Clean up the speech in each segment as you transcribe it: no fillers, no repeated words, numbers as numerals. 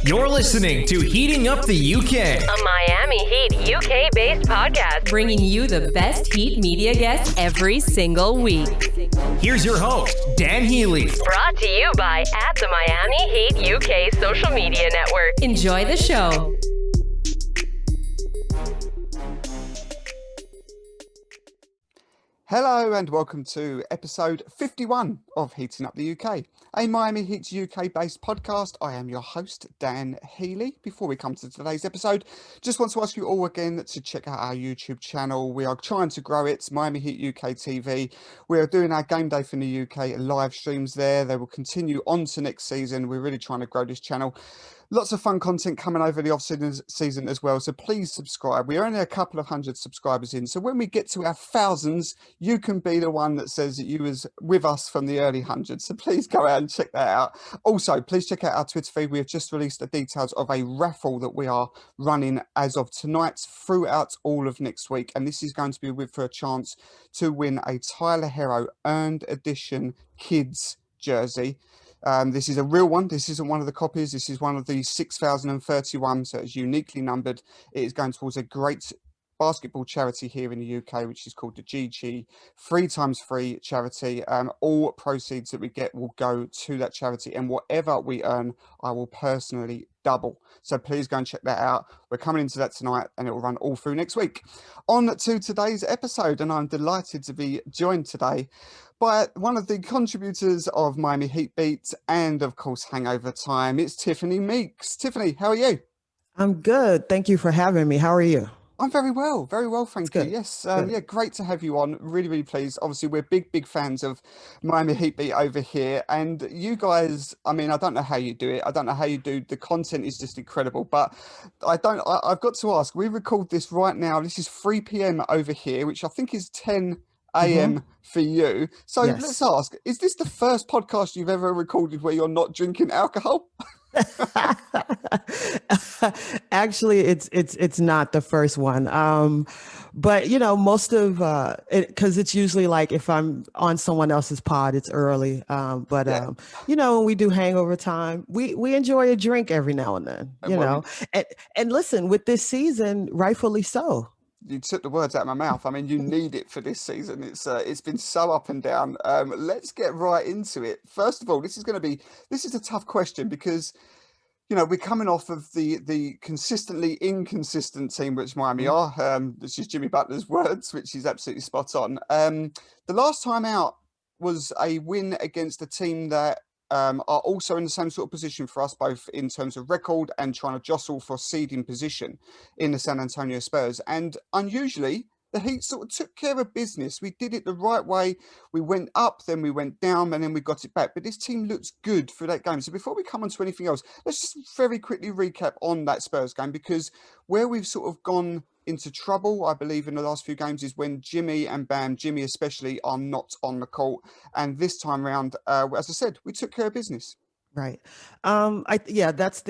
You're listening to Heating Up the UK, a Miami Heat UK-based podcast, bringing you the best Heat media guests every single week. Here's your host, Dan Healy. Brought to you by the Miami Heat UK social media network. Enjoy the show. Hello and welcome to episode 51 of Heating Up the UK, a Miami Heat UK-based podcast. I am your host, Dan Healy. Before we come to today's episode, just want to ask you all again to check out our YouTube channel. We are trying to grow it, Miami Heat UK TV. We are doing our game day from the UK live streams there. They will continue on to next season. We're really trying to grow this channel. Lots of fun content coming over the off-season as well, so please subscribe. We're only a couple of hundred subscribers in, so when we get to our thousands, you can be the one that says that you was with us from the early hundreds, so please go out and check that out. Also, please check out our Twitter feed. We have just released the details of a raffle that we are running as of tonight throughout all of next week, and this is going to be for a chance to win a Tyler Herro Earned Edition Kids jersey. This is a real one. This isn't one of the copies. This is one of the 6,031, so it's uniquely numbered. It is going towards a great basketball charity here in the UK, which is called the GG 3x3 charity. All proceeds that we get will go to that charity, and whatever we earn, I will personally double. So please go and check that out. We're coming into that tonight, and it will run all through next week. On to today's episode, and I'm delighted to be joined today by one of the contributors of Miami Heat Beat and, of course, Hangover Time. It's Tiffany Meeks. Tiffany, how are you? I'm good. Thank you for having me. How are you? I'm very well, thank you. Good. Yes, yeah, great to have you on. Really, really pleased. Obviously, we're big fans of Miami Heat Beat over here, and you guys. I mean, I don't know how you do it. I don't know how you do. The content is just incredible. But I've got to ask. We record this right now. This is 3 p.m. over here, which I think is 10 a.m. for you. So Yes. Let's ask: is this the first podcast you've ever recorded where you're not drinking alcohol? Actually, it's not the first one. But you know, most of it, because it's usually like if I'm on someone else's pod, it's early. You know, when we do Hangover Time, we enjoy a drink every now and then. And listen, with this season, rightfully so. You took the words out of my mouth. I mean, you need it for this season. It's been so up and down. Let's get right into it. First of all, this is a tough question because, you know, we're coming off of the consistently inconsistent team, which Miami are. This is Jimmy Butler's words, which is absolutely spot on. The last time out was a win against a team that are also in the same sort of position for us both in terms of record and trying to jostle for seeding position in the San Antonio Spurs. And unusually, the Heat sort of took care of business. We did it the right way. We went up, then we went down, and then we got it back. But this team looks good for that game. So before we come on to anything else, let's just very quickly recap on that Spurs game, because where we've sort of gone into trouble, I believe, in the last few games is when Jimmy and Bam, Jimmy especially, are not on the court. And this time round, as I said, we took care of business. Right. That's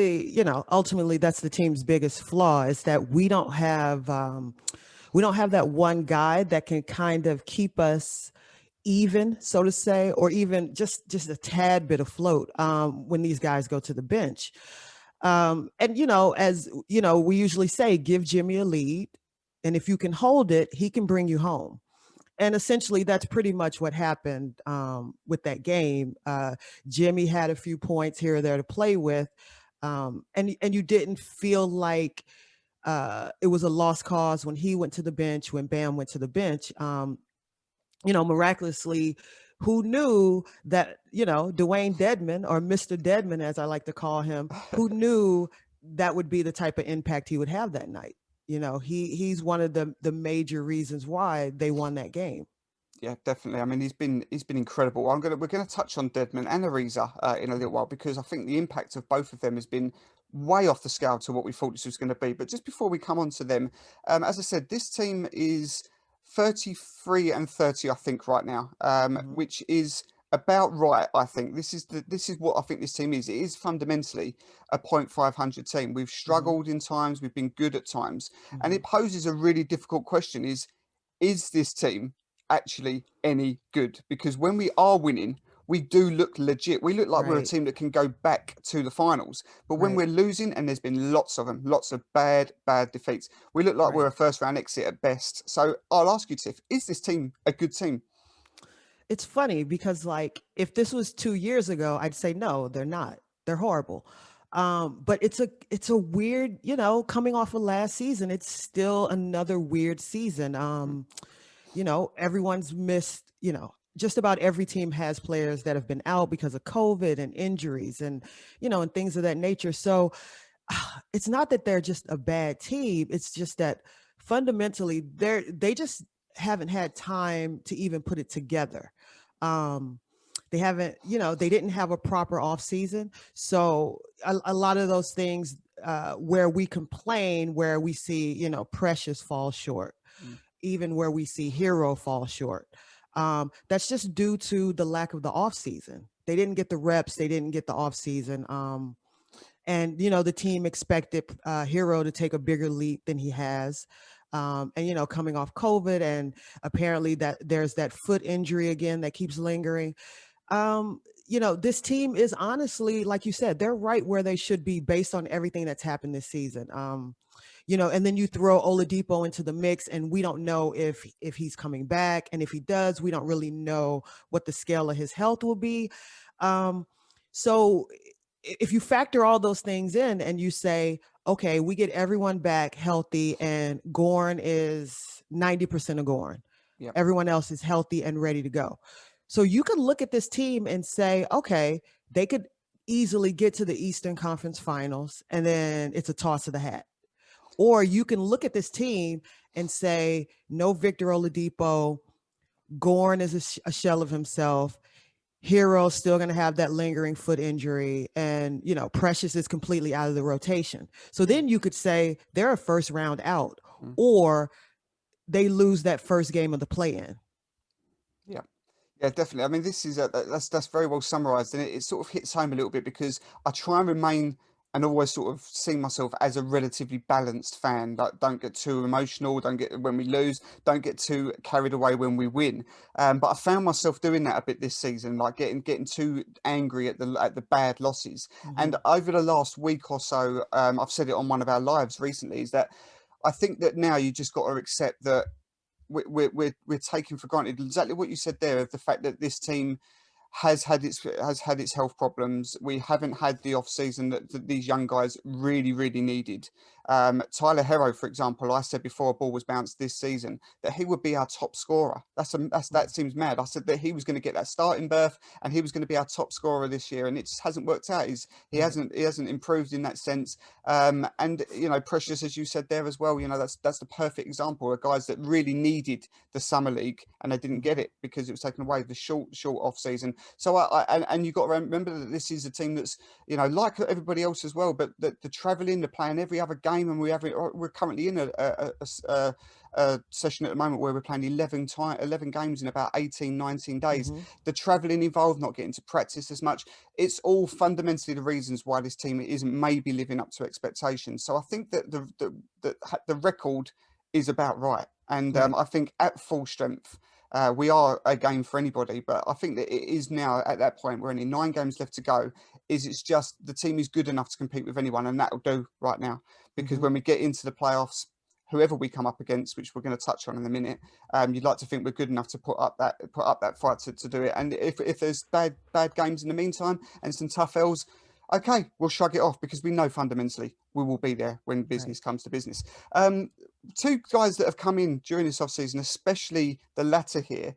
ultimately that's the team's biggest flaw is that we don't have that one guy that can kind of keep us even, so to say, or even just a tad bit afloat when these guys go to the bench. And, you know, as you know, we usually say, give Jimmy a lead. And if you can hold it, he can bring you home. And essentially, that's pretty much what happened with that game. Jimmy had a few points here or there to play with. And you didn't feel like it was a lost cause when he went to the bench, when Bam went to the bench. Miraculously, who knew that, you know, Dwayne Dedmon, or Mr. Dedmon, as I like to call him, who knew that would be the type of impact he would have that night. You know, he's one of the major reasons why they won that game. Yeah, definitely. I mean, he's been incredible. We're gonna touch on Dedmon and Ariza in a little while, because I think the impact of both of them has been way off the scale to what we thought this was going to be. But just before we come on to them, as I said, this team is 33-30, I think, right now, which is about right. I think this is what I think this team is. It is fundamentally a .500 team. We've struggled in times, we've been good at times, and it poses a really difficult question: is this team actually any good? Because when we are winning, we do look legit. We look like we're a Right. team that can go back to the finals. But when Right. we're losing, and there's been lots of them, lots of bad defeats, we look like we're a Right. first round exit at best. So I'll ask you, Tiff, is this team a good team? It's funny because like if this was 2 years ago, I'd say no, they're not. They're horrible. But it's a weird, coming off of last season, it's still another weird season. Everyone's missed, just about every team has players that have been out because of COVID and injuries and things of that nature. So it's not that they're just a bad team. It's just that fundamentally they just haven't had time to even put it together. Um, they haven't, they didn't have a proper off season. So a lot of those things where we complain, where we see, Precious fall short, even where we see Hero fall short. That's just due to the lack of the off season. They didn't get the reps. They didn't get the off season. And the team expected Hero to take a bigger leap than he has. And coming off COVID, and apparently that there's that foot injury again that keeps lingering. This team is honestly, like you said, they're right where they should be based on everything that's happened this season. And then you throw Oladipo into the mix, and we don't know if he's coming back, and if he does, we don't really know what the scale of his health will be. So if you factor all those things in and you say, okay, we get everyone back healthy and Gorn is 90% of Gorn. Yep. Everyone else is healthy and ready to go. So you could look at this team and say, okay, they could easily get to the Eastern Conference Finals, and then it's a toss of the hat. Or you can look at this team and say, no Victor Oladipo, Gorn is a shell of himself. Hero's still going to have that lingering foot injury, and Precious is completely out of the rotation. So then you could say they're a first round out, or they lose that first game of the play-in. Yeah, definitely. I mean, this is that's very well summarized, and it sort of hits home a little bit because I try and remain and always sort of see myself as a relatively balanced fan. Like, don't get too emotional, don't get when we lose, don't get too carried away when we win. But I found myself doing that a bit this season, like getting too angry at the bad losses. And over the last week or so, I've said it on one of our lives recently, is that I think that now you just got to accept that we're taking for granted exactly what you said there, of the fact that this team has had its health problems. We haven't had the off season that these young guys really needed. Tyler Hero, for example, I said before a ball was bounced this season that he would be our top scorer. That seems mad. I said that he was going to get that starting berth and he was going to be our top scorer this year, and it just hasn't worked out. He hasn't improved in that sense. And Precious, as you said there as well, that's the perfect example of guys that really needed the summer league and they didn't get it because it was taken away, the short off season. So and you got to remember that this is a team that's like everybody else as well, but the traveling, they're playing every other game, and we're currently in a session at the moment where we're playing 11 games in about 18-19 days. The traveling involved, not getting to practice as much, it's all fundamentally the reasons why this team isn't maybe living up to expectations. So I think that the record is about right, and I think at full strength we are a game for anybody, but I think that it is now at that point. We're only 9 games left to go. It's just the team is good enough to compete with anyone, and that'll do right now. Because when we get into the playoffs, whoever we come up against, which we're going to touch on in a minute, you'd like to think we're good enough to put up that fight to do it. And if there's bad games in the meantime and some tough L's, okay, we'll shrug it off because we know fundamentally we will be there when business comes to business. 2 guys that have come in during this offseason, especially the latter here,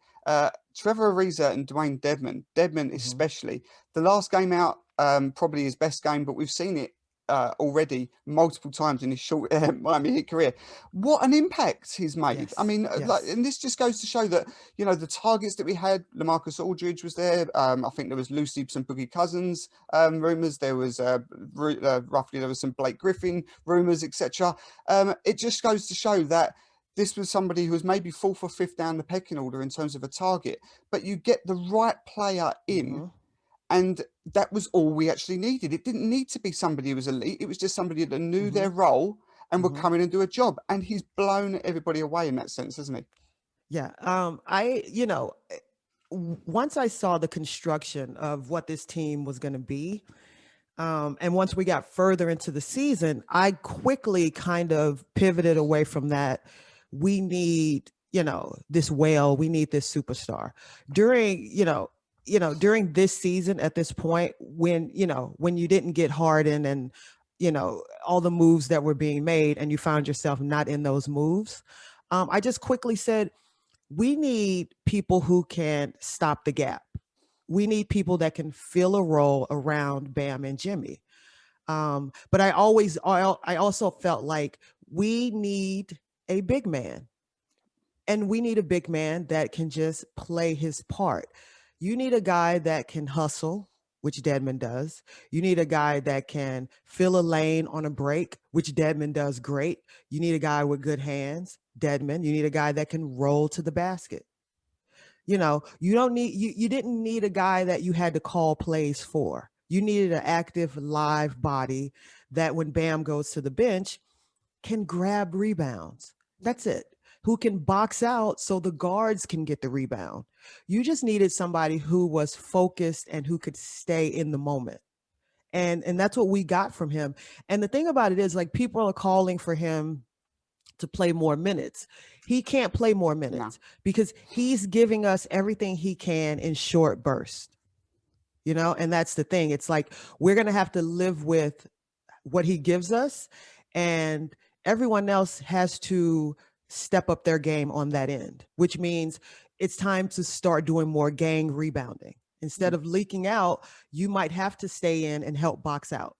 Trevor Ariza and Dwayne Dedmon. Dedmon especially. The last game out, probably his best game, but we've seen it already multiple times in his short Miami Heat career. What an impact he's made. Yes. I mean, and this just goes to show that, the targets that we had, LaMarcus Aldridge was there. I think there was loosely some Boogie Cousins rumors. There was roughly there was some Blake Griffin rumors, etc. It just goes to show that this was somebody who was maybe 4th or 5th down the pecking order in terms of a target, but you get the right player in. And that was all we actually needed. It didn't need to be somebody who was elite. It was just somebody that knew their role and would come in and do a job. And he's blown everybody away in that sense, hasn't he? Yeah. once I saw the construction of what this team was going to be, and once we got further into the season, I quickly kind of pivoted away from that. We need, this whale. We need this superstar. During this season, at this point, when you didn't get Harden and all the moves that were being made, and you found yourself not in those moves, I just quickly said, we need people who can stop the gap. We need people that can fill a role around Bam and Jimmy. But I also felt like we need a big man, and we need a big man that can just play his part. You need a guy that can hustle, which Dedmon does. You need a guy that can fill a lane on a break, which Dedmon does great. You need a guy with good hands, Dedmon. You need a guy that can roll to the basket. You didn't need a guy that you had to call plays for. You needed an active, live body that when Bam goes to the bench can grab rebounds. That's it. Who can box out so the guards can get the rebound. You just needed somebody who was focused and who could stay in the moment. And that's what we got from him. And the thing about it is, like, people are calling for him to play more minutes. He can't play more minutes because he's giving us everything he can in short bursts. And that's the thing. It's like, we're going to have to live with what he gives us, and everyone else has to step up their game on that end, which means it's time to start doing more gang rebounding. Instead of leaking out, you might have to stay in and help box out.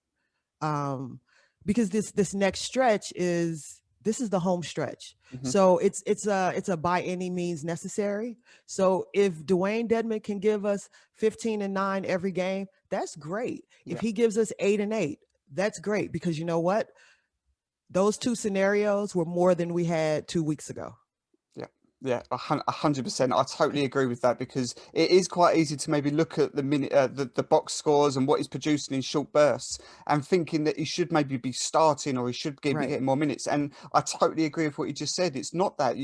Because this next stretch is the home stretch. So it's a by any means necessary. So if Dwayne Dedmon can give us 15 and 9 every game, that's great. If he gives us 8 and 8, that's great, because you know what? Those two scenarios were more than we had 2 weeks ago. Yeah, 100%. I totally agree with that, because it is quite easy to maybe look at the minute, the box scores and what he's producing in short bursts, and thinking that he should maybe be starting, or he should be getting more minutes. And I totally agree with what you just said. It's not that.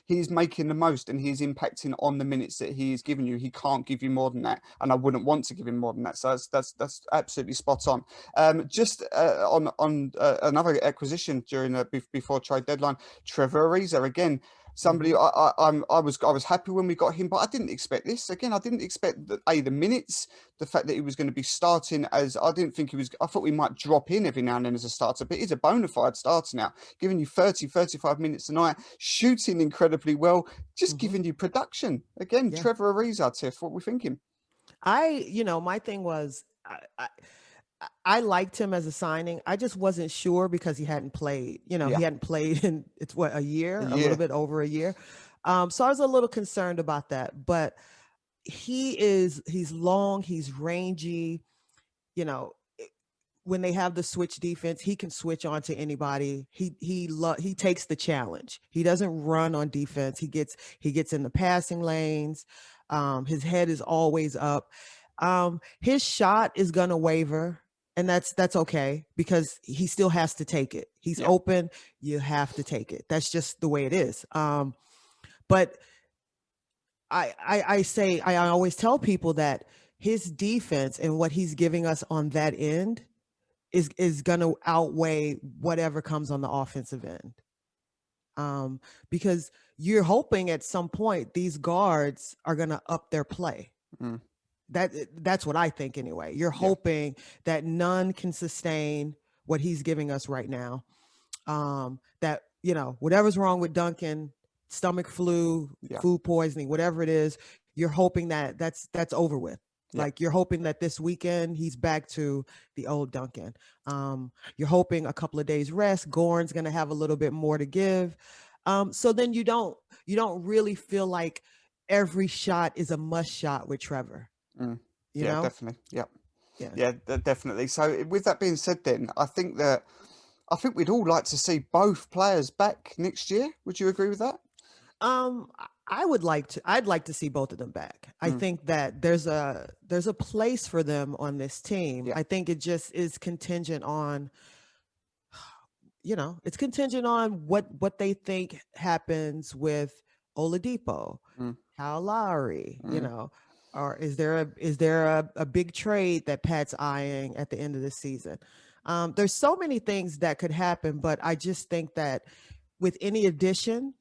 He's making the most, and he's impacting on the minutes that he is giving you. He can't give you more than that, and I wouldn't want to give him more than that. So that's absolutely spot on. Just on another acquisition during before trade deadline, Trevor Ariza again. Somebody I was happy when we got him, but I didn't expect this. Again, I didn't expect the minutes, the fact that he was going to be starting as, I didn't think he was. I thought we might drop in every now and then as a starter, but he's a bona fide starter now, giving you 35 minutes a night, shooting incredibly well, just giving you production. Again, Trevor Ariza, Tiff, what are we thinking? My thing was, I liked him as a signing. I just wasn't sure because he hadn't played. He hadn't played in a year, a little bit over a year. So I was a little concerned about that. But he's long, he's rangy. When they have the switch defense, he can switch on to anybody. He takes the challenge. He doesn't run on defense. He gets in the passing lanes. His head is always up. His shot is gonna waver. And that's okay, because he still has to take it. He's open. You have to take it. That's just the way it is. But I always tell people that his defense and what he's giving us on that end is going to outweigh whatever comes on the offensive end. Because you're hoping at some point these guards are going to up their play. That's what I think anyway. You're hoping that Nunn can sustain what he's giving us right now. That, whatever's wrong with Duncan, stomach flu, food poisoning, whatever it is, you're hoping that that's over with. Like, you're hoping that this weekend he's back to the old Duncan. You're hoping a couple of days rest, Goran's going to have a little bit more to give. So then you don't really feel like every shot is a must shot with Trevor. You know? Definitely. Yeah, definitely. So with that being said, then I think we'd all like to see both players back next year. Would you agree with that? I'd like to see both of them back. I think that there's a place for them on this team. I think it just is contingent on, it's contingent on what they think happens with Oladipo, Mm. Kyle Lowry, Mm. or is there a big trade that Pat's eyeing at the end of the season? There's so many things that could happen, but I just think that with any addition,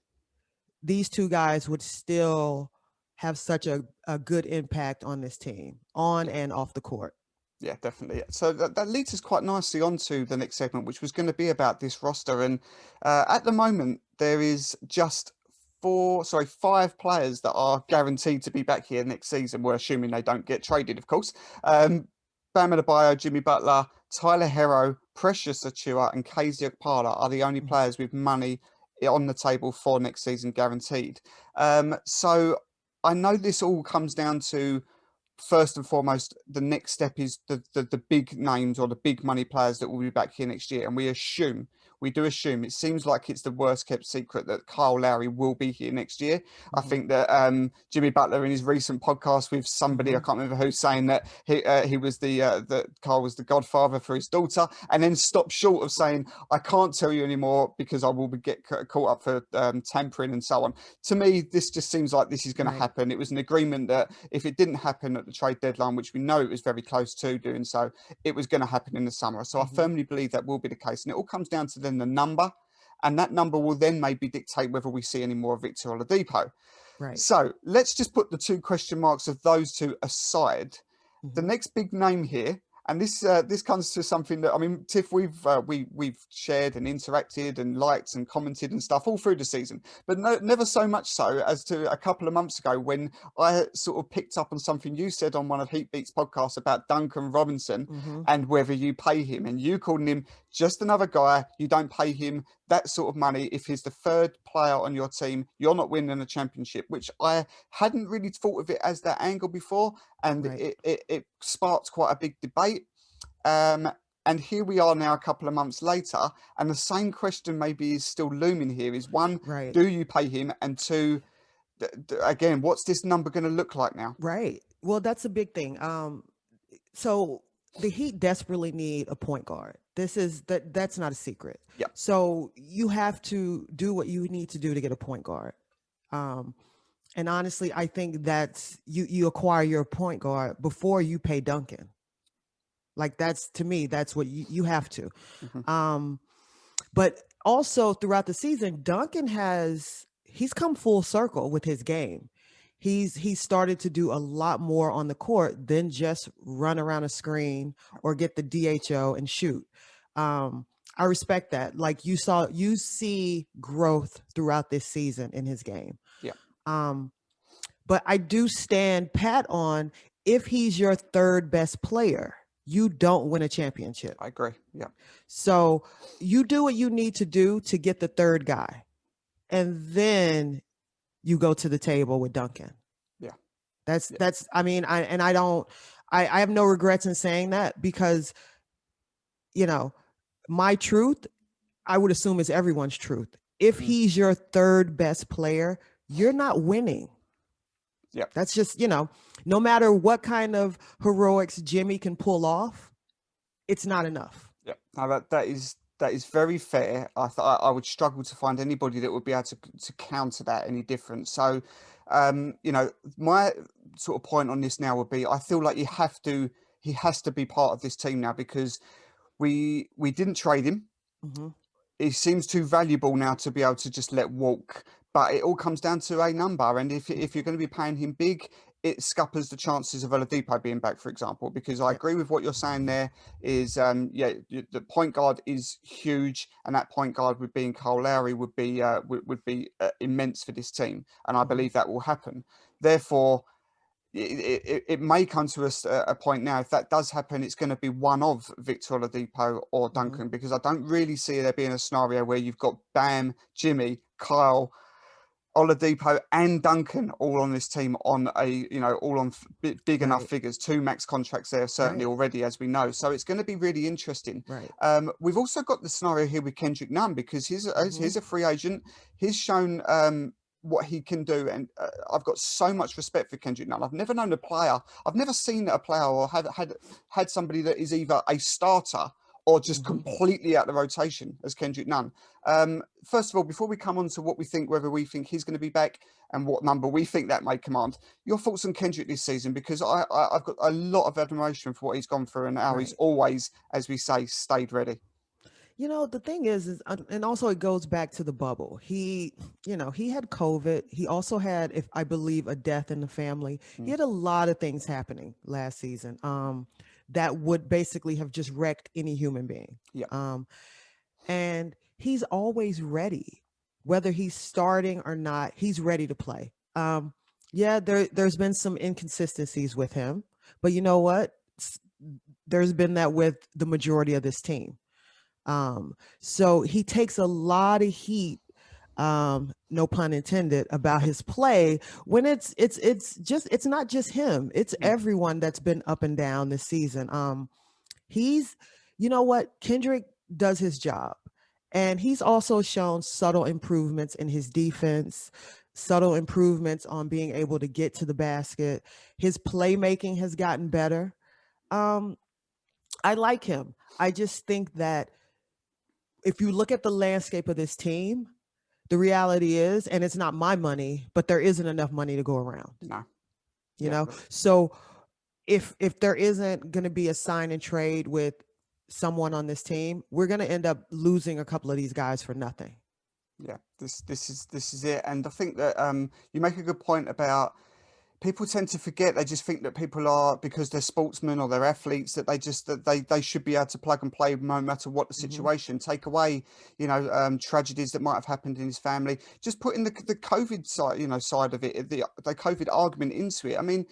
these two guys would still have such a good impact on this team, on and off the court. Yeah, definitely. So that leads us quite nicely onto the next segment, which was going to be about this roster. And at the moment, there is just five players that are guaranteed to be back here next season. We're assuming they don't get traded, of course. Bam Adebayo, Jimmy Butler, Tyler Hero, Precious Achua, and KZ Okpala are the only players with money on the table for next season guaranteed. So I know this all comes down to, first and foremost, the next step is the big names or the big money players that will be back here next year. And we do assume, it seems like it's the worst kept secret that Kyle Lowry will be here next year. I think that Jimmy Butler in his recent podcast with somebody, I can't remember who, saying that he was that Kyle was the godfather for his daughter, and then stopped short of saying, I can't tell you anymore because I will get caught up for tampering and so on. To me, this just seems like this is going to happen. It was an agreement that if it didn't happen at the trade deadline, which we know it was very close to doing so, it was going to happen in the summer. So I firmly believe that will be the case. And it all comes down to then the number. And that number will then maybe dictate whether we see any more of Victor Oladipo. Right. So let's just put the two question marks of those two aside. The next big name here, and this comes to something that, I mean, Tiff, we've shared and interacted and liked and commented and stuff all through the season, but never so much so as to a couple of months ago when I sort of picked up on something you said on one of Heat Beats podcasts about Duncan Robinson and whether you pay him, and you called him just another guy. You don't pay him that sort of money if he's the third player on your team. You're not winning a championship, which I hadn't really thought of it as that angle before, and it sparked quite a big debate. And here we are now a couple of months later, and the same question maybe is still looming here: is one, do you pay him? And two, again, what's this number going to look like now? Right. Well, that's a big thing. So the Heat desperately need a point guard. That's not a secret. Yeah. So you have to do what you need to do to get a point guard. And honestly, I think that's you acquire your point guard before you pay Duncan. Like, that's, to me, that's what you have to. But also throughout the season, Duncan he's come full circle with his game. He's started to do a lot more on the court than just run around a screen or get the DHO and shoot. I respect that. Like, you see growth throughout this season in his game. Yeah. But I do stand pat on, if he's your third best player, you don't win a championship. I agree. Yeah. So you do what you need to do to get the third guy, and then you go to the table with Duncan. Yeah. That's, I mean, I have no regrets in saying that, because, my truth, I would assume, is everyone's truth. If he's your third best player, you're not winning. Yeah. That's just, no matter what kind of heroics Jimmy can pull off, it's not enough. Yeah. Now that is very fair. I would struggle to find anybody that would be able to counter that any different. So, my sort of point on this now would be, I feel like he has to be part of this team now, because we didn't trade him. He seems too valuable now to be able to just let walk. But it all comes down to a number, and if you're going to be paying him big, it scuppers the chances of Oladipo being back, for example. Because I agree with what you're saying there. Is the point guard is huge, and that point guard would be in Kyle Lowry would be immense for this team, and I believe that will happen. Therefore, it may come to a point now, if that does happen, it's going to be one of Victor Oladipo or Duncan, because I don't really see there being a scenario where you've got Bam, Jimmy, Kyle, Oladipo and Duncan all on this team on all on big enough figures, 2 max contracts there certainly already, as we know. So it's going to be really interesting. We've also got the scenario here with Kendrick Nunn, because he's a free agent. He's shown what he can do, and I've got so much respect for Kendrick Nunn. I've never seen a player or had somebody that is either a starter or just completely out of the rotation as Kendrick Nunn. First of all, before we come on to what we think, whether we think he's going to be back and what number we think that may command, your thoughts on Kendrick this season, because I've got a lot of admiration for what he's gone through and how he's always, as we say, stayed ready. You know, the thing is, and also it goes back to the bubble. He had COVID. He also had, if I believe, a death in the family. He had a lot of things happening last season that would basically have just wrecked any human being. Yeah. And he's always ready, whether he's starting or not. He's ready to play. There's been some inconsistencies with him, but you know what? There's been that with the majority of this team. So he takes a lot of heat, no pun intended, about his play when it's not just him, it's everyone that's been up and down this season. You know what, Kendrick does his job, and he's also shown subtle improvements in his defense, subtle improvements on being able to get to the basket. His playmaking has gotten better. I like him. I just think that if you look at the landscape of this team, the reality is, and it's not my money, but there isn't enough money to go around. No. You know? So if there isn't going to be a sign and trade with someone on this team, we're going to end up losing a couple of these guys for nothing. Yeah, this is it. And I think that you make a good point about people tend to forget. They just think that people are, because they're sportsmen or they're athletes, that they should be able to plug and play no matter what the situation. Take away, tragedies that might have happened in his family. Just putting the COVID side of it, the COVID argument into it. I mean,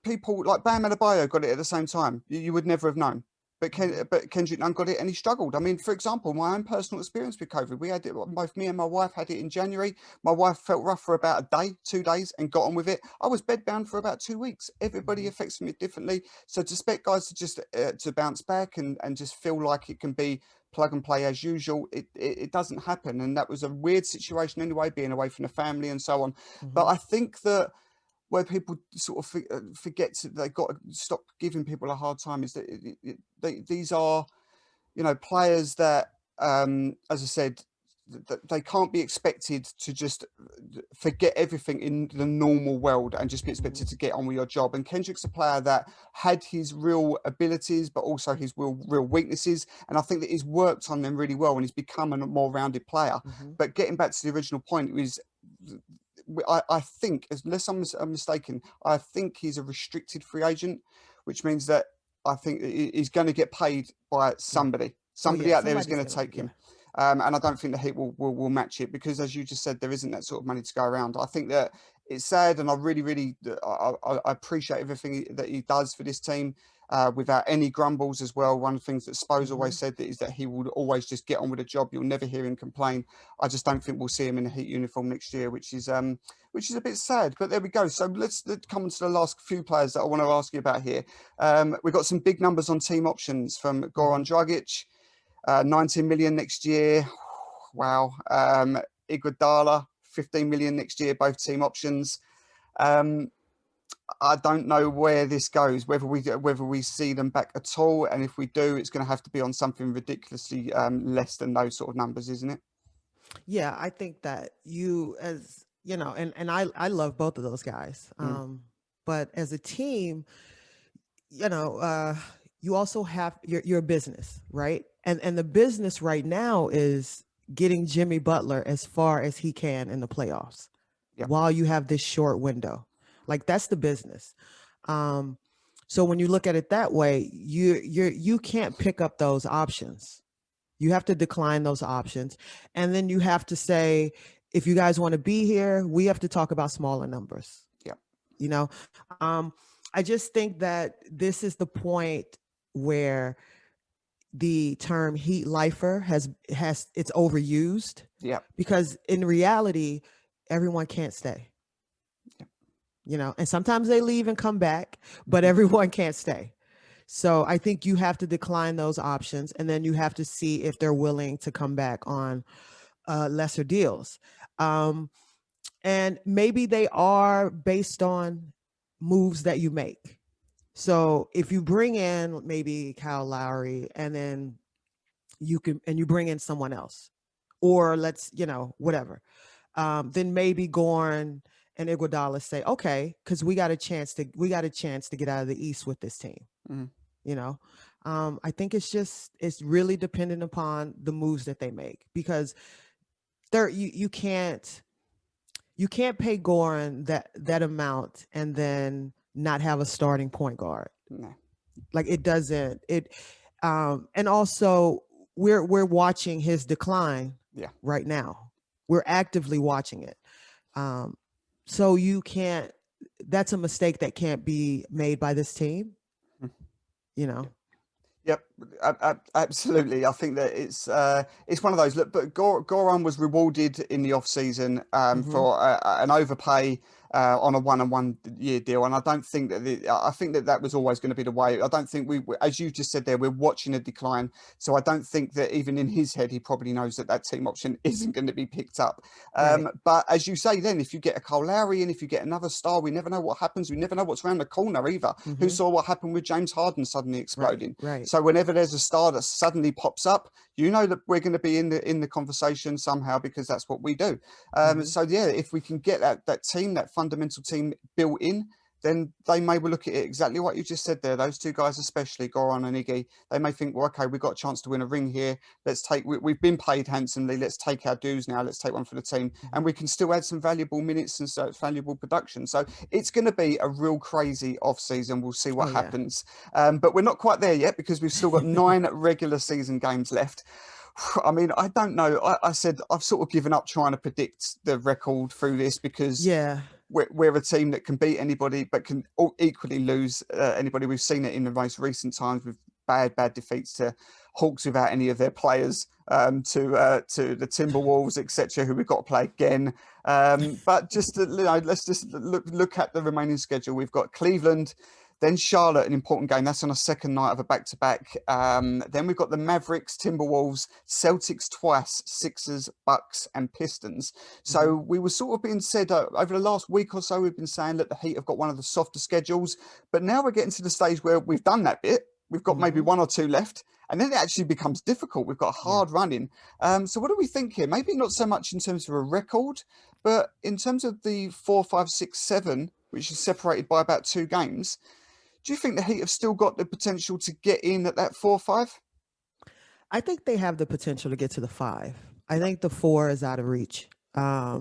people like Bam Adebayo got it at the same time. You would never have known. But Kendrick Nunn got it and he struggled. I mean, for example, my own personal experience with COVID, we had it, both me and my wife had it in January. My wife felt rough for about a day, 2 days, and got on with it. I was bedbound for about 2 weeks. Everybody affects me differently. So to expect guys to just to bounce back and just feel like it can be plug and play as usual, it doesn't happen. And that was a weird situation anyway, being away from the family and so on. But I think that where people sort of forget they've got to stop giving people a hard time is that these are, players that, as I said, they can't be expected to just forget everything in the normal world and just be expected to get on with your job. And Kendrick's a player that had his real abilities, but also his real weaknesses. And I think that he's worked on them really well and he's become a more rounded player. But getting back to the original point, it was, I think, unless I'm mistaken, I think he's a restricted free agent, which means that I think he's going to get paid by somebody. Somebody out there is going to take him. And I don't think the Heat will match it because, as you just said, there isn't that sort of money to go around. I think that it's sad, and I really, really I appreciate everything that he does for this team without any grumbles as well. One of the things that Spo's always said is that he will always just get on with the job. You'll never hear him complain. I just don't think we'll see him in a Heat uniform next year, which is a bit sad. But there we go. So let's come on to the last few players that I want to ask you about here. We've got some big numbers on team options from Goran Dragic. 19 million next year. Wow. Iguodala, 15 million next year, both team options. I don't know where this goes, whether we see them back at all. And if we do, it's going to have to be on something ridiculously less than those sort of numbers, isn't it? Yeah, I think that and I love both of those guys. But as a team, you also have your business, right? And the business right now is getting Jimmy Butler as far as he can in the playoffs while you have this short window. Like, that's the business. So when you look at it that way, you can't pick up those options. You have to decline those options. And then you have to say, if you guys want to be here, we have to talk about smaller numbers. Yeah. I just think that this is the point where the term Heat lifer it's overused. Yeah. Because in reality, everyone can't stay. Yeah. And sometimes they leave and come back, but everyone can't stay. So I think you have to decline those options, and then you have to see if they're willing to come back on lesser deals. And maybe they are based on moves that you make. So if you bring in maybe Kyle Lowry and then you bring in someone else, or let's, whatever, then maybe Gorn and Iguodala say, okay, because we got a chance to get out of the East with this team. Mhm. I think it's really dependent upon the moves that they make, because you can't pay Goran that amount and then not have a starting point guard. No. Like, it doesn't and also we're watching his decline right now. We're actively watching it. So you can't that's a mistake that can't be made by this team. Yep, absolutely. I think that it's one of those. Look, but Goran was rewarded in the off season for an overpay on a 1 year deal, and I don't think that I think that was always going to be the way. I don't think as you just said there, we're watching a decline. So I don't think that even in his head, he probably knows that team option isn't going to be picked up. But as you say, then if you get a Kyle Lowry and if you get another star, we never know what happens. We never know what's around the corner either. Who saw what happened with James Harden suddenly exploding? Right. So whenever there's a star that suddenly pops up, you know that we're going to be in the conversation somehow, because that's what we do. So yeah, if we can get that team, that fundamental team built in, then they may well look at it exactly what you just said there. Those two guys, especially Goran and Iggy, they may think, well, okay, we've got a chance to win a ring here. We've been paid handsomely. Let's take our dues now. Let's take one for the team. And we can still add some valuable minutes and so valuable production. So it's going to be a real crazy off season. We'll see what happens. But we're not quite there yet, because we've still got 9 regular season games left. I mean, I don't know. I said I've sort of given up trying to predict the record through this, because we're a team that can beat anybody but can equally lose anybody. We've seen it in the most recent times with bad defeats to Hawks without any of their players, to the Timberwolves, etc., who we've got to play again. But just let's just look at the remaining schedule. We've got Cleveland, then Charlotte, an important game. That's on a second night of a back-to-back. Then we've got the Mavericks, Timberwolves, Celtics twice, Sixers, Bucks, and Pistons. So we were sort of being said over the last week or so, we've been saying that the Heat have got one of the softer schedules. But now we're getting to the stage where we've done that bit. We've got maybe 1 or 2 left. And then it actually becomes difficult. We've got a hard run in. So what do we think here? Maybe not so much in terms of a record, but in terms of the 4, 5, 6, 7, which is separated by about 2 games. Do you think the Heat have still got the potential to get in at that 4, 5? I think they have the potential to get to the 5. I think the 4 is out of reach. Who's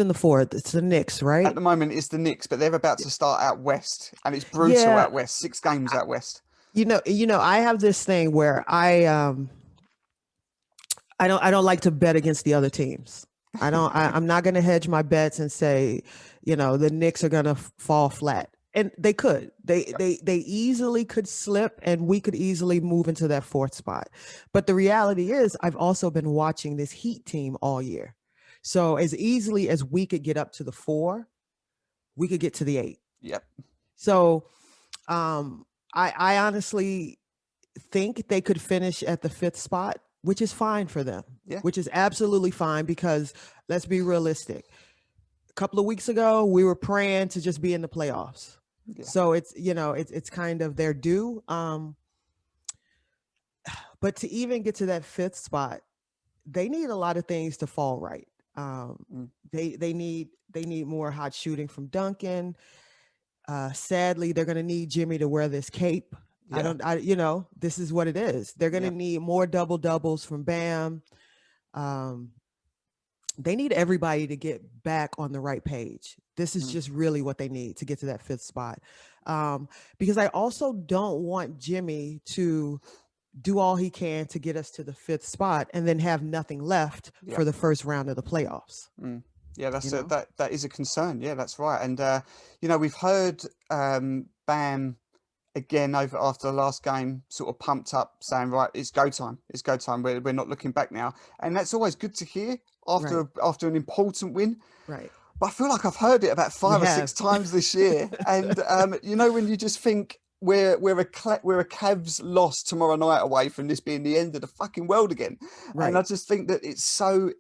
in the 4? It's the Knicks, right? At the moment, it's the Knicks, but they're about to start out west, and it's brutal out west. 6 games out west. You know, I have this thing where I don't like to bet against the other teams. I'm not going to hedge my bets and say, the Knicks are going to fall flat. And they could. They easily could slip, and we could easily move into that 4th spot. But the reality is, I've also been watching this Heat team all year. So as easily as we could get up to the 4, we could get to the 8. Yep. So I honestly think they could finish at the 5th spot, which is fine for them. Yeah. Which is absolutely fine, because let's be realistic. A couple of weeks ago, we were praying to just be in the playoffs. Yeah. So it's it's kind of their due. But to even get to that 5th spot, they need a lot of things to fall right. They need more hot shooting from Duncan. Sadly, they're going to need Jimmy to wear this cape. Yeah. This is what it is. They're going to need more double doubles from Bam. They need everybody to get back on the right page. This is just really what they need to get to that 5th spot. Because I also don't want Jimmy to do all he can to get us to the 5th spot and then have nothing left for the first round of the playoffs. Yeah, that is a concern. Yeah, that's right. And we've heard Bam again after the last game, sort of pumped up, saying, right, it's go time. It's go time. We're not looking back now. And that's always good to hear after an important win. Right. But I feel like I've heard it about 5 or 6 times this year. And, when you just think, we're a Cavs loss tomorrow night away from this being the end of the fucking world again. Right. And I just think that it's so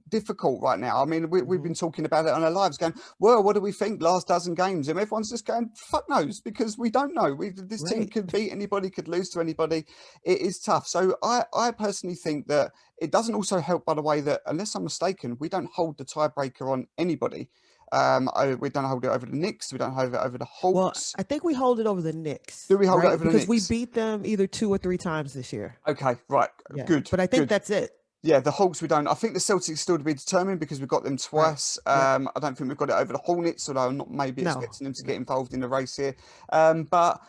difficult right now. I mean, we've been talking about it on our lives, going, well, what do we think last dozen games? And everyone's just going, fuck knows, because we don't know. This team could beat anybody, could lose to anybody. It is tough. So I personally think that it doesn't also help, by the way, that unless I'm mistaken, we don't hold the tiebreaker on anybody. We don't hold it over the Knicks. We don't hold it over the Hawks. Well, I think we hold it over the Knicks. Do we hold it over the Knicks? Because we beat them either 2 or 3 times this year. Okay, right. Yeah. Good. But I think that's it. Yeah, the Hawks we don't. I think the Celtics still to be determined because we've got them twice. I don't think we've got it over the Hornets, although I'm not maybe expecting them to get involved in the race here. But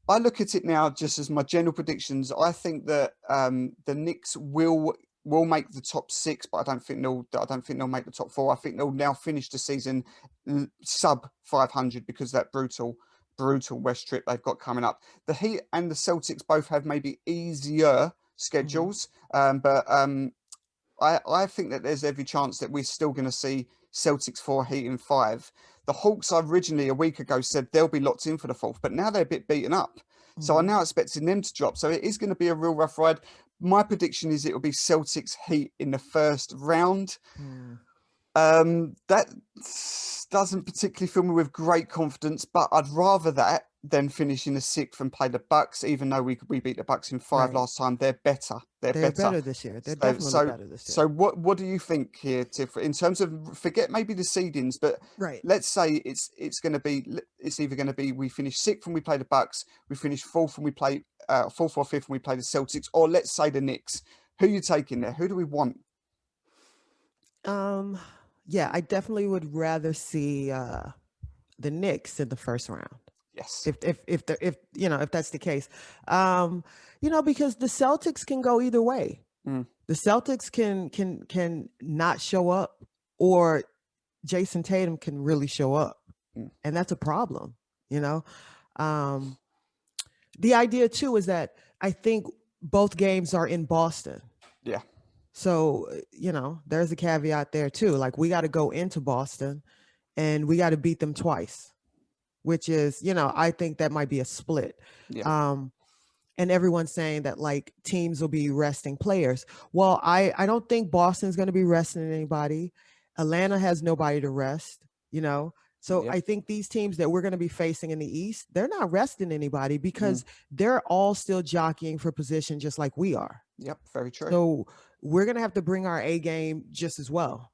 I look at it now just as my general predictions. I think that the Knicks will make the top 6, but I don't think they'll make the top 4. I think they'll now finish the season sub 500 because of that brutal West trip they've got coming up. The Heat and the Celtics both have maybe easier schedules, but I think that there's every chance that we're still going to see Celtics 4, Heat in 5. The Hawks, I originally a week ago said they'll be locked in for the 4th, but now they're a bit beaten up. So I'm now expecting them to drop. So it is going to be a real rough ride. My prediction is it will be Celtics Heat in the first round. That doesn't particularly fill me with great confidence, but I'd rather that than finish in the 6th and play the Bucks, even though we beat the Bucks in 5 last time. They're better. They're better this year. They're definitely better this year. So what do you think here, Tiff, in terms of, forget maybe the seedings, but let's say it's either going to be we finish 6th when we play the Bucks, we finish 4th when we play 4th or 5th when we play the Celtics, or let's say the Knicks. Who are you taking there? Who do we want? Yeah, I definitely would rather see the Knicks in the first round. Yes. If that's the case, because the Celtics can go either way. The Celtics can not show up, or Jason Tatum can really show up, and that's a problem. The idea too is that I think both games are in Boston. Yeah. So, there's a caveat there too. Like, we got to go into Boston and we got to beat them twice, which is, I think that might be a split. Yeah. And everyone's saying that like teams will be resting players. Well, I don't think Boston's going to be resting anybody. Atlanta has nobody to rest, So I think these teams that we're going to be facing in the East, they're not resting anybody because they're all still jockeying for position just like we are. Yep, very true. So we're going to have to bring our A game just as well.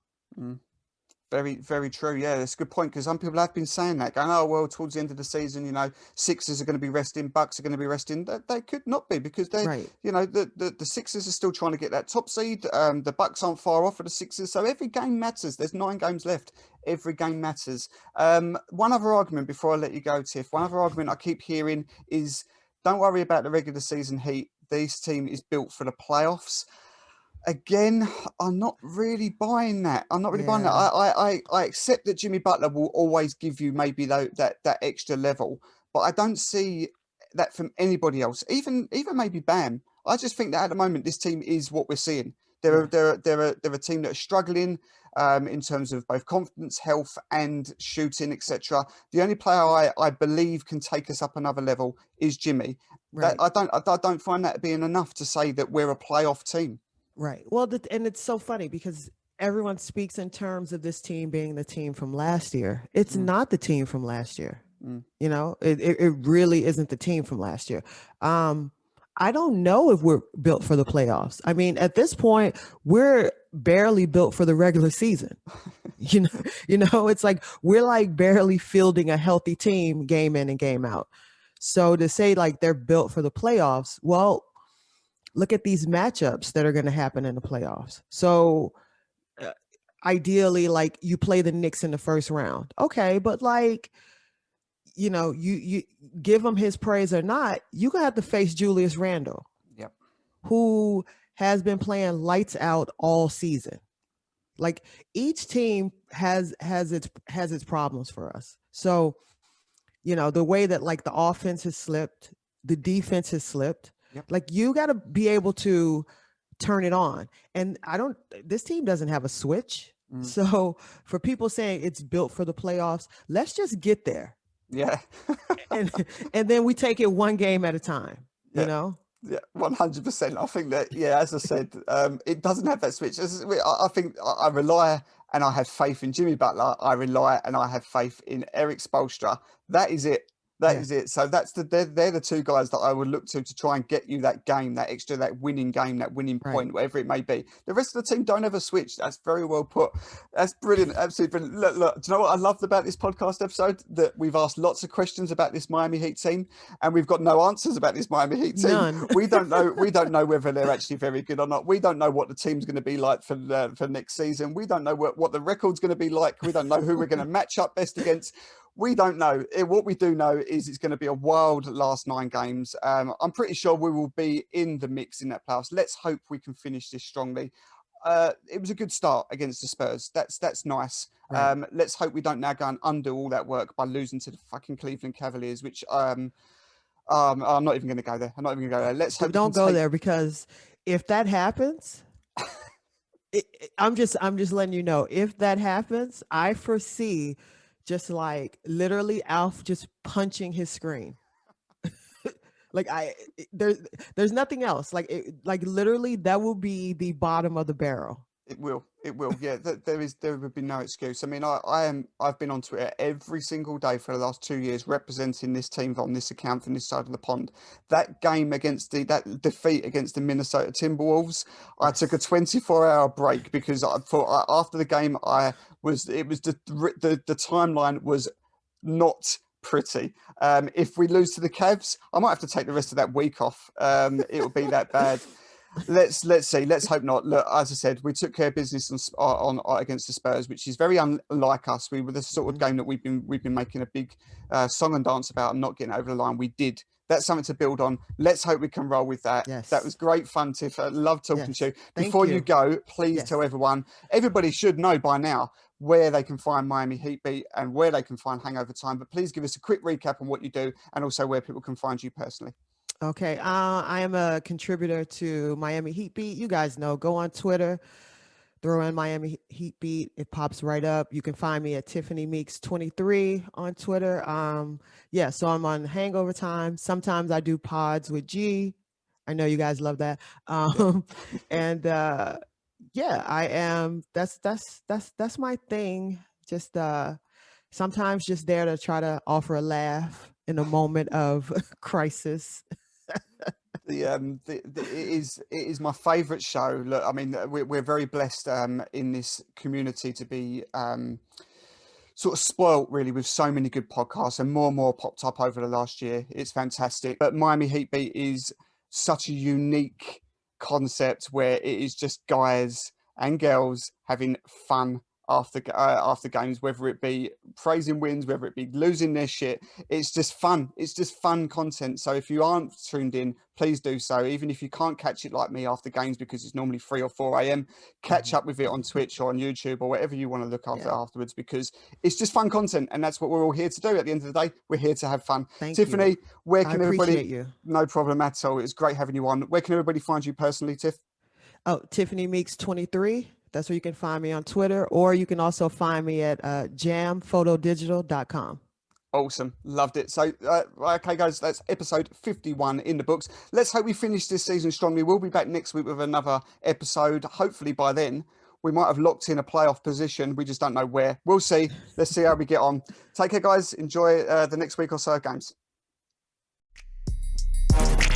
Very, very true. Yeah, that's a good point, because some people have been saying that, going, oh, well, towards the end of the season, Sixers are going to be resting, Bucks are going to be resting. They could not be, because they, the Sixers are still trying to get that top seed. The Bucks aren't far off of the Sixers. So every game matters. There's 9 games left. Every game matters. One other argument before I let you go, Tiff, one other argument I keep hearing is, don't worry about the regular season heat. This team is built for the playoffs. Again, I'm not really buying that. I accept that Jimmy Butler will always give you maybe that extra level, but I don't see that from anybody else. Even maybe Bam. I just think that at the moment this team is what we're seeing. They're a team that are struggling in terms of both confidence, health, and shooting, etc. The only player I believe can take us up another level is Jimmy. Right. I don't find that being enough to say that we're a playoff team. Right. Well, and it's so funny because everyone speaks in terms of this team being the team from last year. It's not the team from last year. It really isn't the team from last year. I don't know if we're built for the playoffs. I mean, at this point, we're barely built for the regular season. It's like we're like barely fielding a healthy team game in and game out. So to say like they're built for the playoffs, well, look at these matchups that are going to happen in the playoffs. So ideally, like you play the Knicks in the first round. Okay, but like, you give him his praise or not, you're going to have to face Julius Randle. Yep. Who has been playing lights out all season. Like each team has its problems for us. So, the way that like the offense has slipped, the defense has slipped. Yep. Like you got to be able to turn it on. And this team doesn't have a switch. So for people saying it's built for the playoffs, let's just get there. Yeah. and then we take it one game at a time, Yeah. you know? Yeah, 100%. I think that, yeah, as I said, it doesn't have that switch. I think I rely and I have faith in Jimmy Butler. I rely and I have faith in Eric Spoelstra. That is it. That Yeah. is it. So they're the two guys that I would look to try and get you that game, that winning game, that winning Right. point, whatever it may be. The rest of the team don't ever switch. That's very well put. That's brilliant. Absolutely brilliant. Look, do you know what I loved about this podcast episode? That we've asked lots of questions about this Miami Heat team, and we've got no answers about this Miami Heat team. None. We don't know whether they're actually very good or not. We don't know what the team's going to be like for next season. We don't know what the record's going to be like. We don't know who we're going to match up best against. We don't know. What we do know is it's going to be a wild last 9 games. I'm pretty sure we will be in the mix in that playoffs. Let's hope we can finish this strongly. It was a good start against the Spurs. That's nice. Right. Let's hope we don't now go and undo all that work by losing to the fucking Cleveland Cavaliers, which I'm not even going to go there. I'm not even going to go there. Let's hope. Don't go there, because if that happens, I'm just letting you know, if that happens, I foresee just like literally Alf just punching his screen. Like there's nothing else. Like literally that will be the bottom of the barrel. It will. Yeah, there would be no excuse. I mean, I've been on Twitter every single day for the last 2 years representing this team on this account from this side of the pond. That game that defeat against the Minnesota Timberwolves, I took a 24-hour break because I thought after the game the timeline was not pretty. If we lose to the Cavs, I might have to take the rest of that week off. It'll be that bad. Let's see. Let's hope not. Look, as I said, we took care of business on against the Spurs, which is very unlike us. We were the sort of game that we've been making a big song and dance about and not getting over the line. We did. That's something to build on. Let's hope we can roll with that. Yes. That was great fun, Tiff. I love talking to you. Thank Before you. you go, please tell everyone. Everybody should know by now where they can find Miami Heat Beat and where they can find Hangover Time. But please give us a quick recap on what you do and also where people can find you personally. Okay. I am a contributor to Miami Heat Beat. You guys know, go on Twitter, throw in Miami Heat Beat. It pops right up. You can find me at Tiffany Meeks 23 on Twitter. So I'm on Hangover Time. Sometimes I do pods with G. I know you guys love that. I am. That's my thing. Just sometimes just there to try to offer a laugh in a moment of crisis. It is my favorite show. Look, I mean, we're very blessed in this community to be sort of spoilt really with so many good podcasts, and more popped up over the last year. It's fantastic. But Miami Heat Beat is such a unique concept where it is just guys and girls having fun after games, whether it be praising wins, whether it be losing their shit. It's just fun. It's just fun content. So if you aren't tuned in, please do so. Even if you can't catch it like me after games because it's normally 3 or 4 a.m, catch up with it on Twitch or on YouTube or whatever you want to look after afterwards, because it's just fun content, and that's what we're all here to do. At the end of the day, we're here to have fun. Thank Tiffany, you. where can everybody? Appreciate you. No problem at all. It's great having you on. Where can everybody find you personally, Tiff? Oh, Tiffany Meeks 23. That's where you can find me on Twitter, or you can also find me at jamphotodigital.com. Awesome. Loved it. So, okay, guys, that's episode 51 in the books. Let's hope we finish this season strongly. We'll be back next week with another episode. Hopefully by then, we might have locked in a playoff position. We just don't know where. We'll see. Let's see how we get on. Take care, guys. Enjoy the next week or so of games.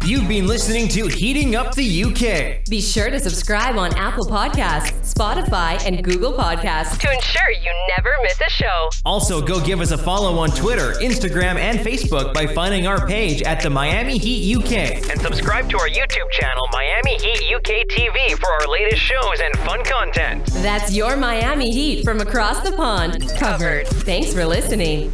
You've been listening to Heating Up the UK. Be sure to subscribe on Apple Podcasts, Spotify, and Google Podcasts to ensure you never miss a show. Also, go give us a follow on Twitter, Instagram, and Facebook by finding our page at the Miami Heat UK. And subscribe to our YouTube channel, Miami Heat UK TV, for our latest shows and fun content. That's your Miami Heat from across the pond covered. Thanks for listening.